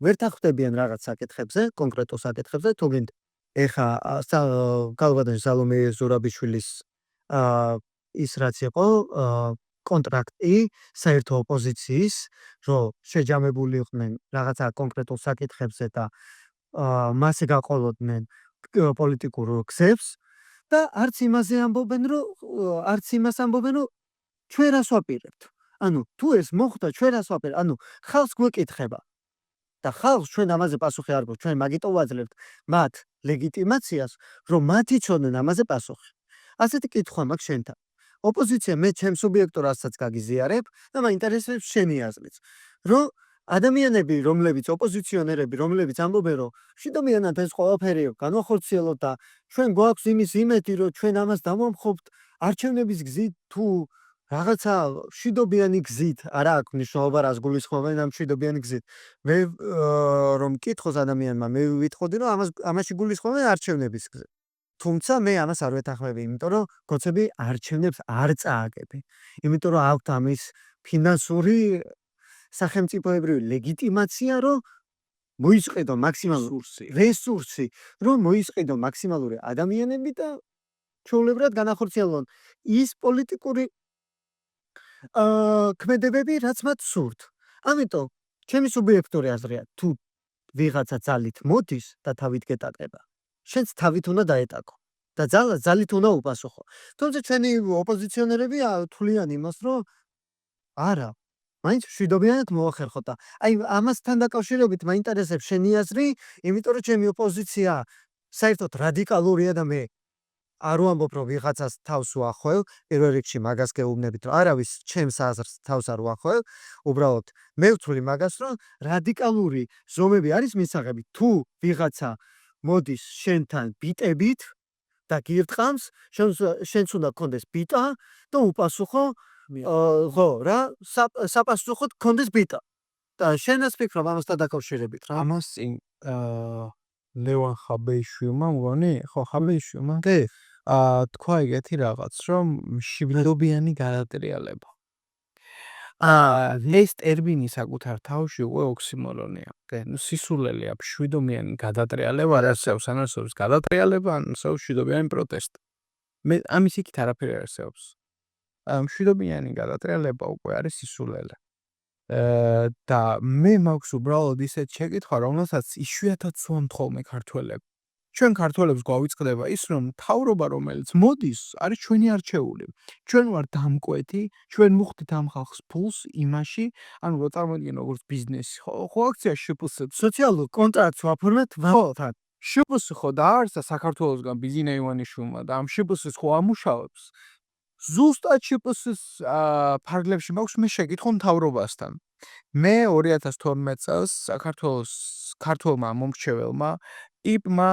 ვერ თანხმდებიან რაღაც საკითხებზე, კონკრეტულ საკითხებზე, თუმცა ეხა კალბადონ სალომე ზურაბიშვილის ის რაც იყო კონტრაქტი საერთო ოპოზიციის რომ შეჯამებული იყვნენ რაღაცა კონკრეტულ საკითხებზე და მასე გაყოლოდნენ პოლიტიკურ გზებს და არც იმას ამბობენ რომ ჩვენ რას ვაპირებთ. ანუ თუ ეს მოხდა ჩვენ რას ვაპირებთ, ანუ ხალხს გვეკითხება და ხალხს ჩვენ ამაზე პასუხი არ გვაქვს, ჩვენ მაგიტო ვაძლევთ მათ ლეგიტიმაციას, რომ მათ იცოდნენ ამაზე პასუხი. ასეთი კითხვა მაქვს შენთან. ოპოზიცია მე ჩემ სუბიექტურასაც გაგიზიარებ და მაინტერესებს შენი აზრიც. რომ ადამიანები, რომლებიც ოპოზიციონერები, რომლებიც ამბობენ, რომ შიდომიანად ეს ყველაფერი განვახორციელოთ და ჩვენ გვაქვს იმის იმედი, რომ ჩვენ ამას დავამხობთ არჩევნების გზით თუ რაღაცა შიდობიანი გზით, არა აქვს მნიშვნელობა რას გულისხმობენ ამ შიდობიანი გზით. მე რომ მკითხოს ადამიანმა, მე ვიტყოდი, რომ ამაში გულისხმობენ არჩევნების გზით. თუმცა მე ამას არ ვეთანხმები, იმიტომ რომ გოცები არჩევნებს არ წააგებენ. იმიტომ რომ აქვთ ამის ფინანსური სახელმწიფოებრივი ლეგიტიმაცია, რომ მოისყიდონ მაქსიმალური რესურსი, რომ მოისყიდონ მაქსიმალური ადამიანები და ჩვეულებრივად განახორციელონ ის პოლიტიკური ქმედებები, რაც მათ სურთ. ამიტომ ჩემი სუბიექტური აზრია, თუ ვიღაცა ძალით მოდის და თავით გეტაკება, შენც თავით უნდა დაეტაკო და ძალით უნდა უპასუხო. თუმცა ჩვენი ოპოზიციონერები თვლიან იმას, რომ არა, მაინც მშვიდობიანად მოახერხოთ და აი ამასთან დაკავშირებით მაინტერესებს შენი აზრი, იმიტომ რომ ჩემი ოპოზიცია საერთოდ რადიკალურია და მე არ ვამბობ, რომ ვიღაცას თავს ვახვევ, პირველ რიგში მაგას გეუბნებით, რომ არავის ჩემს აზრს თავს არ ვახვევ, უბრალოდ მე ვთვლი მაგას, რომ რადიკალური ზომები არის მისაღები. თუ ვიღაცა მოდის შენთან ბიტებით და გირტყამს, შენც უნდა გქონდეს ბიტა და უპასუხო, ხო რა, საპასუხოდ გქონდეს ბიტა. და შენაც ფიქრობ ამასთან დაკავშირებით რა? ამას წინ ლევან ხაბეიშვილმა მგონი, ხო, ხაბეიშვილმა თქვა ეგეთი რაღაც, რომ მშვიდობიანი გადატრიალება. ეს ტერმინი საკუთარ თავში უკვე ოქსიმორონია. ნუ სისულელეა მშვიდობიანი გადატრიალება, არ არსებობს ანასობის გადატრიალება, ან მშვიდობიანი პროტესტი. მე ამის იქით არაფერი არ არსებობს. მშვიდობიანი გადატრიალება უკვე არის სისულელე. და მე მაქვს უბრალოდ ისეთ შეკითხვა, რომელსაც იშვიათად სვამთ ხოლმე ქართველები. ჩვენ ქართველებს გვავიწყდება ის, რომ მთავრობა, რომელიც მოდის, არის ჩვენი არჩეული. ჩვენ ვართ დამკვეთი, ჩვენ მივხვდით ამ ხალხს ფულს იმაში, ანუ რო წარმოვიდგინე როგორც ბიზნესი, ხო აქცია შპს სოციალურ კონტრაქტს ვაფორმებთ ვაფრთხილად. შპს ხო დაარსა საქართველოსგან ბიზინა ივანიშვილმა და ამ შპს-ს ხო ამუშავებს. ზუსტად შპს-ს ფარგლებში მაქვს მე შეკითხვა მთავრობასთან. მე 2012 წელს საქართველოს ქართველმა მომრჩეველმა ტიპმა,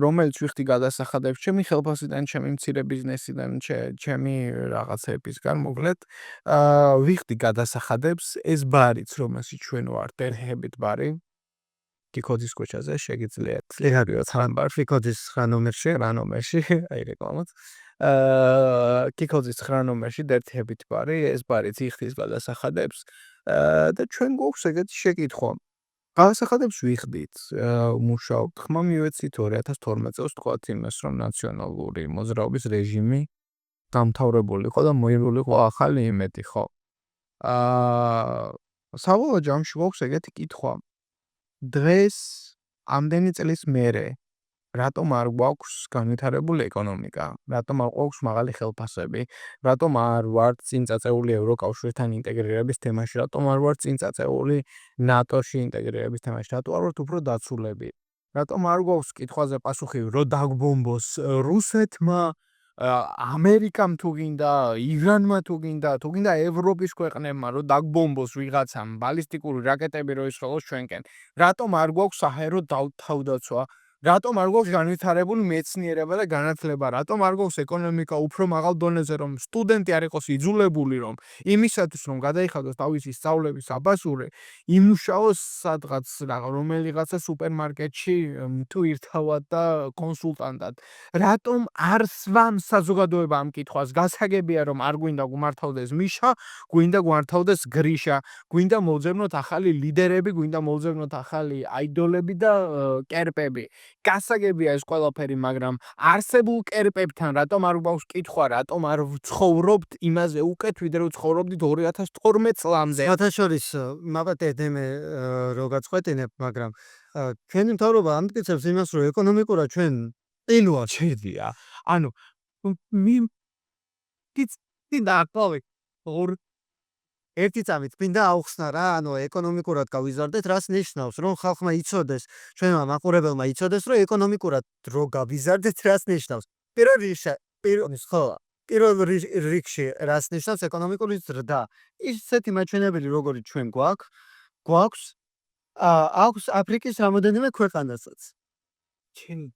რომელიც ვიხდი გადასახადებს ჩემი ხელფასიდან, ჩემი მცირე ბიზნესიდან, ჩემი რაღაცებისგან, მოკლედ, ვიხდი გადასახადებს, ეს ბარიც, რომელსაც ჩვენ ვართ, ერჰებით ბარი, კიქოძის ქუჩაზე, შეგიძლიათ. ლეჰარიოთ ხანბარ ფიქოძის ხანომერში, აი რეკლამაც. კიქოძის 9 ნომერში ერთებით ბარი, ეს ბარიც იხდის გადასახადებს და ჩვენ გვაქვს ეგეთი შეკითხვა. გადასახადებს ვიხდით, მუშაობთ, ხმა მივეცით 2012 წელს თქვათ იმას, რომ ნაციონალური მოძრაობის რეჟიმი დამთავრებული იყო და მოიღული იყო ახალი იმედი, ხო? საბოლოო ჯამში გვაქვს ეგეთი კითხვა. დღეს ამდენი წლის მერე რატომ არ გვაქვს განვითარებული ეკონომიკა? რატომ არ გვაქვს მაღალი ხელფასები? რატომ არ ვართ წინ წაწეული ევროკავშირთან ინტეგრირების თემაში? რატომ არ ვართ წინ წაწეული ნატოში ინტეგრირების თემაში? რატომ არ ვართ უფრო დაცულები? რატომ არ გვაქვს კითხვაზე პასუხი, რომ დაგბომბოს რუსეთმა, ამერიკამ თუ გინდა, ირანმა თუ გინდა ევროპის ქვეყნებმა, რომ დაგბომბოს ვიღაცამ ბალისტიკური რაკეტები რო ისროლოს ჩვენკენ? რატომ არ გვაქვს საჰაერო თავდაცვა? რატომ არ გვაქვს განვითარებული მეცნიერება და განათლება? რატომ არ გვაქვს ეკონომიკა უფრო მაღალ დონეზე, რომ სტუდენტი არ იყოს იძულებული, რომ იმისათვის, რომ გადაიხადოს თავისი სწავლების აბაზური, იმუშაოს სადღაც რომელიღაცა სუპერმარკეტში თუ ირთავად და კონსულტანტად? რატომ არ სვამს საზოგადოება ამ კითხვას? გასაგებია, რომ არ გვინდა გვმართავდეს მიშა, გვინდა გვმართავდეს გრიშა, გვინდა მოვძებნოთ ახალი ლიდერები, გვინდა მოვძებნოთ ახალი აიდოლები და კერპები. გასაგებია ეს ყველაფერი, მაგრამ არსებულ კერპებთან რატომ არ გვაქვს კითხვა, რატომ არ ვცხოვრობთ იმაზე უკეთ, ვიდრე ვცხოვრობდით 2012 წლამდე? საერთაშორის მაბატე მე რო გაწყვეტინებ, მაგრამ ჩვენი მთავრობა ამტკიცებს იმას, რომ ეკონომიკურად ჩვენ ყინვართ შედია. ანუ კიცი დააყოვე. ერთი წამით მინდა აუხსნა რა, ანუ ეკონომიკურად გავიზარდეთ, რას ნიშნავს, რომ ხალხმა იცოდეს, ჩვენმა მაყურებელმა იცოდეს, რომ ეკონომიკურად რო გავიზარდეთ, რას ნიშნავს. პირველ რიგში რას ნიშნავს ეკონომიკური ზრდა. ისეთი მაჩვენებელი, როგორიც ჩვენ გვაქვს, აქვს აფრიკის რამოდენიმე ქვეყანასაც. ჩემ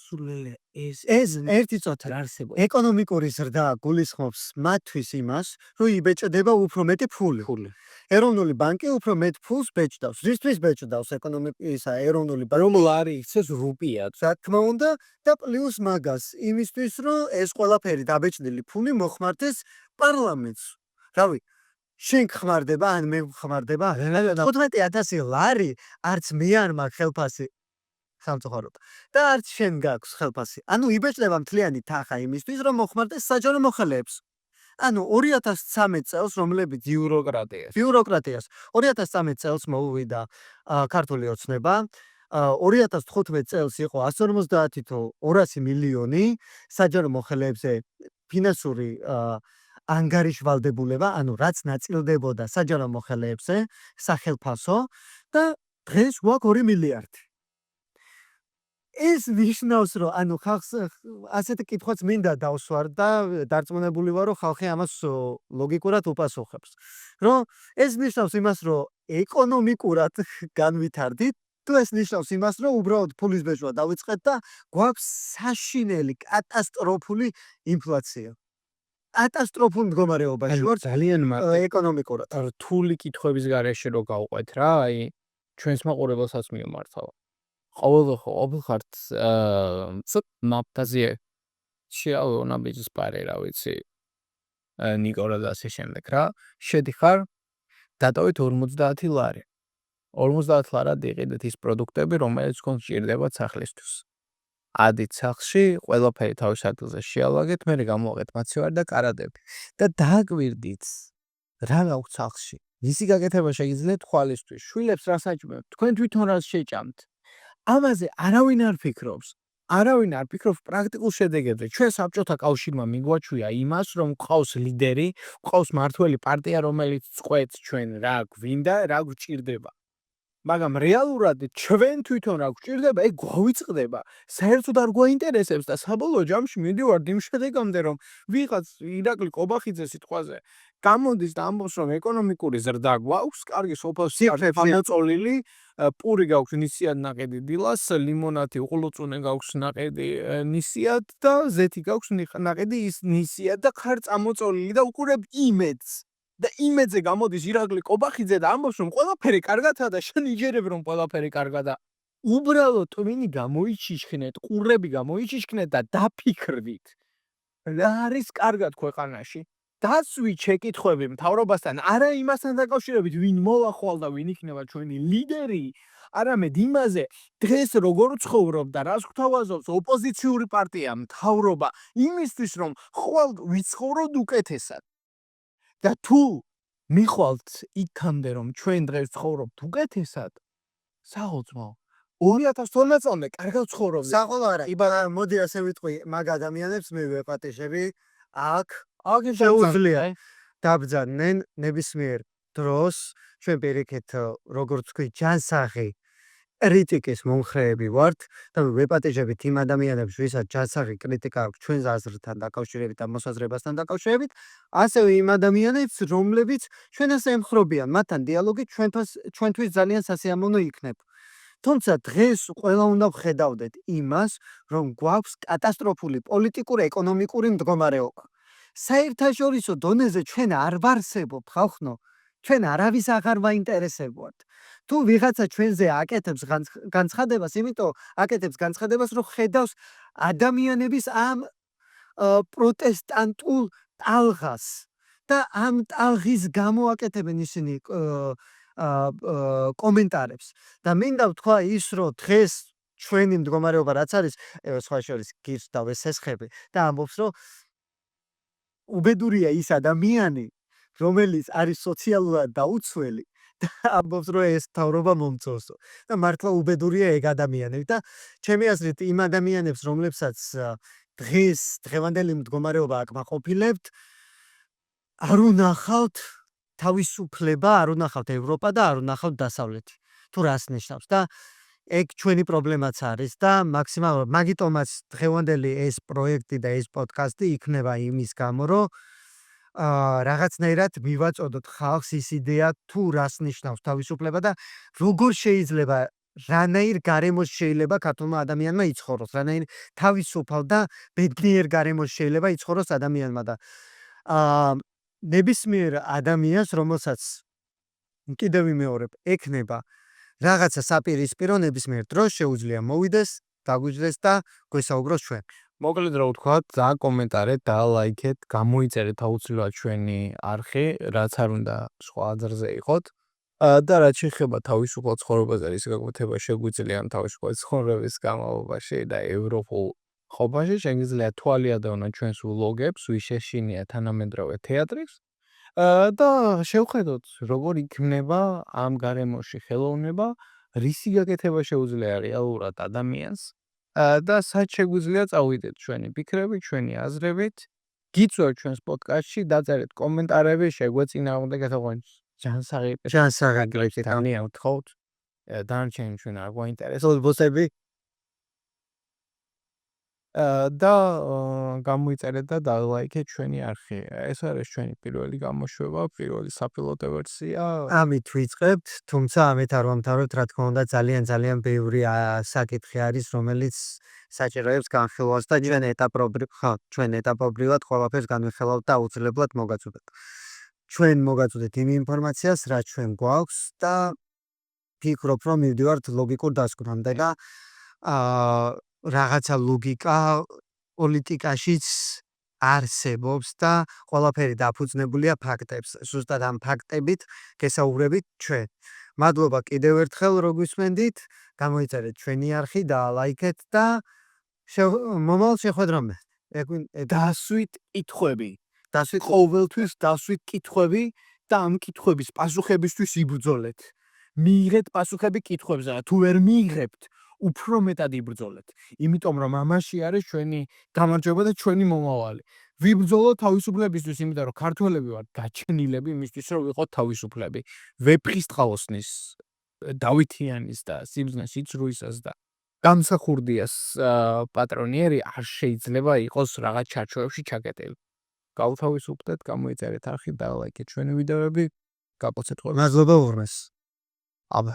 დასასრულელია ეს ერთი წოთა არსებობს. ეკონომიკური ზრდა გულისხმობს მათთვის იმას, რომ იბეჭდება უფრო მეტი ფული. ეროვნული ბანკი უფრო მეტ ფულს ბეჭდავს. რისთვის ბეჭდავს ეკონომიკისა ეროვნული ბანკი? რომ ლარი იქცეს რუპიად. რა თქმა უნდა და პლუს მაგას იმისთვის, რომ ეს ყველაფერი დაბეჭდილი ფული მოხმარდეს პარლამენტს. რავი, შენ ხმარდება, ან მე ხმარდება 15,000 ლარი არც მე არ მაქვს ხელფასი სამწუხაროდ. და არც შენ გაქვს ხელფასი. ანუ იბეჭდება მთლიანი თანხა იმისთვის, რომ მოხმარდეს საჯარო მოხელეებს. ანუ 2013 წელს, რომლებიც ბიუროკრატიას 2013 წელს მოუვიდა ქართული ოცნება, 2015 წელს იყო 150 თუ 200 მილიონი საჯარო მოხელეებზე ფინანსური ანგარიშვალდებულება, ანუ რაც ნაწილდებოდა საჯარო მოხელეებზე სახელფასო და დღეს გვაქვს 2 მილიარდი. ეს ნიშნავს, რომ ანუ ხალხს ასეთი კითხვაც მინდა დავსვარ და დარწმუნებული ვარ, რომ ხალხი ამას ლოგიკურად უპასუხებს. რომ ეს ნიშნავს იმას, რომ ეკონომიკურად განვითარდით, თუ ეს ნიშნავს იმას, რომ უბრალოდ ფულის ბეჭდვა დავიწყეთ და გვაქვს საშინელი კატასტროფული ინფლაცია. კატასტროფულ მდგომარეობაში ვართ ძალიან ეკონომიკურად. რთული კითხვების გარეშე რო გავყვეთ რა, აი ჩვენს მაყურებელსაც მიმართავ. ყოველხართ მაფტაზია შეავონა ბიზნეს პარე რა ვიცი. ნიკოლა და ასე შემდეგ რა. შედიხარ დატოვეთ 50 ლარი. 50 ლარად იყიდეთ ის პროდუქტები, რომელიც გქონს სჭირდებათ სახლისთვის. ადით სახლში, ყველაფერი თავის ადგილზე შეალაგეთ, მე გამოვაღეთ მაცივარი და კარადები. და დააკვირდით რა გაქვთ სახლში. ისი გაკეთება შეგიძლიათ თვალისთვის, შვილებს რა საჭმევთ, თქვენ თვითონ რა შეჭამთ. ამაზე არავინ არ ფიქრობს. არავინ არ ფიქრობს პრაქტიკულ შედეგებზე. ჩვენ საბჭოთა კავშირმა მიგვაჩვია იმას, რომ ყავს ლიდერი, ყავს მართველი პარტია, რომელიც წყვეტს ჩვენ რა გვინდა, რა გვჭირდება. მაგრამ რეალურად ჩვენ თვითონ რა გვჭირდება, ეგ გვავიწყდება. საერთოდ არ გვაინტერესებს და საბოლოო ჯამში მივიდივართ იმ შედეგამდე, რომ ვიღაც ირაკლი ყობახიძე სიტყვაზე გამოდის და ამბობს, რომ ეკონომიკური ზრდა გვაქვს, კარგი სოფლში გამოწოლილი, პური გაქვს ნისიად ნაყედი დილას, ლიმონათი უყლუწუნე გაქვს ნაყედი ნისიად და ზეთი გაქვს ნაყედი ნისიად და ხარ წამოწოლილი და უყურებ იმედს. და იმედზე გამოდის ირაკლი ყობახიძე და ამბობს, რომ ყველაფერი კარგადაა და შენ იჯერებ, რომ ყველაფერი კარგადაა. უბრალოდ ტვინი გამოიჩიშქნეთ, ყურები გამოიჩიშქნეთ და დაფიქრდით. რა არის კარგად ქვეყანაში? დასვით შეკითხვები მთავრობასთან, არა იმასთან დაკავშირებით, ვინ მოვახვალ და ვინ იქნება ჩვენი ლიდერი, არამედ იმაზე, დღეს როგორ ცხოვრობ და რას გვთავაზობს ოპოზიციური პარტია, მთავრობა, იმისთვის, რომ ხვალ ვიცხოვროთ უკეთესად. და თუ მიხვალთ იქამდე, რომ ჩვენ დღეს ცხოვრობთ უკეთესად, საოცმო 2012 წლამდე კარგად ცხოვრობთ. საყოლა არა, მოდი ასე ვიტყვი, მაგ ადამიანებს მე ვეპატიჟები, აქ აგენ შეუძლია დაბრძანენ ნებისმიერ დროს, ჩვენ პირიქით როგორც თქვი, ჯანსაღი კრიტიკის მომხრეები ვართ და ვეპატიჟებით იმ ადამიანებს, ვისაც ჯანსაღი კრიტიკა აქვს ჩვენს აზრთან დაკავშირებით და მოსაზრებასთან დაკავშირებით, ასევე იმ ადამიანებს, რომლებიც ჩვენას ემხრობიან, მათთან დიალოგი ჩვენთვის ძალიან სასიამოვნო იქნება. თუმცა დღეს ყველა უნდა ვხედავდეთ იმას, რომ გვაქვს კატასტროფული პოლიტიკურ-ეკონომიკური მდგომარეობა. საერთაშორისო დონეზე ჩვენ არ ვარსებობ, ხალხო, ჩვენ არავის აღარ ვაინტერესებოათ. თუ ვიღაცა ჩვენზე აკეთებს განცხადებას, იმიტომ აკეთებს განცხადებას, რომ ხედავს ადამიანების ამ პროტესტანტულ ტალღას და ამ ტალღის გამო აკეთებენ ისინი კომენტარებს. და მინდა ვთქვა ის, რომ დღეს ჩვენი მდგომარეობა რაც არის, სხვა შორის გირს დავესესხები და ამბობს, რომ უბედურია ის ადამიანი, რომელიც არის სოციალურად დაუცველი და ამბობს, რომ ეს მთავრობა მომწონსო. და მართლა უბედურია ეგ ადამიანები და ჩემი აზრით იმ ადამიანებს, რომლებსაც დღეს დღევანდელი მდგომარეობა აკმაყოფილებთ, არ უნახავთ თავისუფლება, არ უნახავთ ევროპა და არ უნახავთ დასავლეთი. თუ რას ნიშნავს და ეგ ჩვენი პრობლემაც არის და მაქსიმალურად მაგიტომაც დღევანდელი ეს პროექტი და ეს პოდკასტი იქნება იმის გამო, რომ რაღაცნაირად მივაწოდოთ ხალხს ის იდეა, თუ რას ნიშნავს თავისუფლება და როგორ შეიძლება რანაირ გარემოში შეიძლება ქართულმა ადამიანმა იცხოვროს, რანაირ თავისუფალ და ბედნიერ გარემოში შეიძლება იცხოვროს ადამიანმა და ნებისმიერ ადამიანს, რომელსაც კიდევ ვიმეორებ, ექნება რაღაცა საპირისპირო ნებისმიერ დროს შეუძლია მოვიდეს, დაგვიჯდეს და გვესაუბროს ჩვენ. მოკლედ რა ვთქვათ, და კომენტარეთ და ლაიქეთ, გამოიწერეთ აუცილებლად ჩვენი არხი, რაც არ უნდა სხვა აზრზე იყოთ. და რაც შეეხება თავისუფალ ცხოვრებაზე, რის გაკვეთება შეგვიძლია თავისუფალ ცხოვრების განმავლობაში და ევროპულ ყოფაში, შეგიძლიათ თვალი ადევნოთ ჩვენს ვლოგებს, ვიშეშინია თანამედროვე თეატრებს. და შევხედოთ, როგორ იქნება ამ გარემოში ხელოვნება, რისი გაკეთება შეუძლია რეალურად ადამიანს. და სად შეგვიძლია წავიდეთ ჩვენი ფიქრებით, ჩვენი აზრებით. გიწვევთ ჩვენს პოდკასტში, დაწერეთ კომენტარები, შეგვეწინააღმდეგეთ ოღონდ ჯანსაღები თანია ვთხოვთ. დანარჩენი ჩვენ არ გვაინტერესებს. ბოსები და გამოიწერეთ და დალაიქეთ ჩვენი არხი. ეს არის ჩვენი პირველი გამოშვება, პირველი საპილოტო ვერსია. ამით ვიწყებთ, თუმცა ამით არ ვამთავრებთ, რა თქმა უნდა, ძალიან ბევრი საკითხი არის, რომელიც საჭიროებს განხილვას და ჩვენ ეტაპობრივად ყველაფერს განვიხილავთ და აუცილებლად მოგაწოდეთ. ჩვენ მოგაწოდეთ იმ ინფორმაციას, რაც ჩვენ გვაქვს და ფიქრობ, რომ მივდივართ ლოგიკურ დასკვნამდე და რაღაცა ლოგიკა პოლიტიკაშიც არსებობს და ყველაფერი დაფუძნებულია ფაქტებს. ზუსტად ამ ფაქტებით გესაუბრებით ჩვენ. მადლობა კიდევ ერთხელ რო გვისმენდით, გამოიწერეთ ჩვენი არხი და ლაიქეთ და მომავალ შეხვედრამდე. დასვით კითხვები. დასვით ყოველთვის დასვით კითხვები და ამ კითხვების პასუხებისთვის იბრძოლეთ. მიიღეთ პასუხები კითხვებზე და თუ ვერ მიიღებთ, უფრო მეტად იბრძოლეთ. იმიტომ რომ ამაში არის ჩვენი გამარჯვება და ჩვენი მომავალი. ვიბრძოლოთ თავისუფლებისთვის, იმიტომ რომ ქართველები ვართ გაჩენილები იმისთვის, რომ ვიყოთ თავისუფლები. ვეფხისტყაოსნის, დავითიანის და სიბრძნეს იცრუისას და გამსახურდიას პატრონიერი არ შეიძლება იყოს რაღაც ჩარჩოებში ჩაკეტილი. გავთავისუფლდეთ, გამოიწერეთ არხი და ლაიქეთ ჩვენი ვიდეოები. გაპოცეთ ყველას. მადლობა უღრმეს. აბა